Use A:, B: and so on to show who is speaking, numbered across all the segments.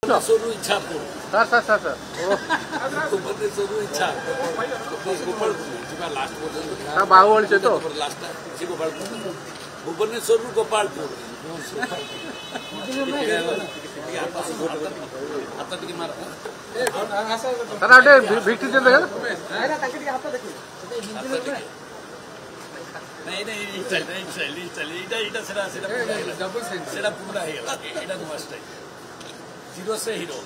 A: सोनू इच्छा
B: सर
A: गोपने सोनू इच्छा गोपाल लास्ट
B: बाहुबली से तो
A: लास्ट गोपाल गोपने सोनू गोपालपुर आता टिके मार
B: सर आटे भिक्टी दे देगा
A: नहीं चल सेटा पूरा है मस्त जीरो से हीरो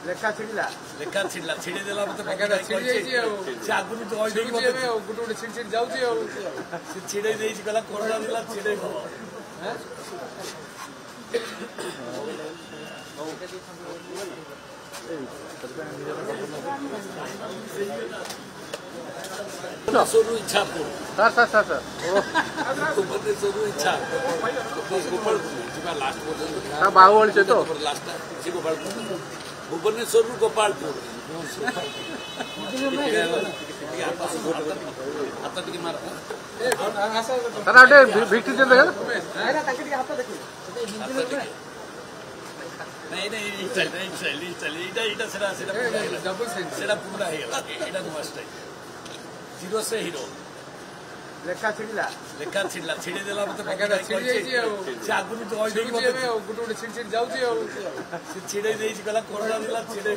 B: लेखा छिड़ला
A: छिड़ी देला मते से आगुनु तो होई देकी मते
B: गुटुटे छिड़ जाउची आ
A: से छिड़े देई गला कोरोना दिला छिड़े सोनू इच्छा
B: सर
A: गोपने सोनू इच्छा गोपाल लास्ट
B: बाहुबली से तो
A: लास्ट गोपाल गोपने सोनू गोपालपुर आता टिके मार
B: सर आटे भिक्टी दे देगा
A: नहीं चल सेटा पूरा है मस्त जीरो से हीरो
B: लेखा छिड़ला
A: छिड़ी देला मते से आगुनु तो होई देकी मते
B: गुटुटे छिड़ जाउची आ
A: से छिड़े देई गला कोरोना दिला छिड़े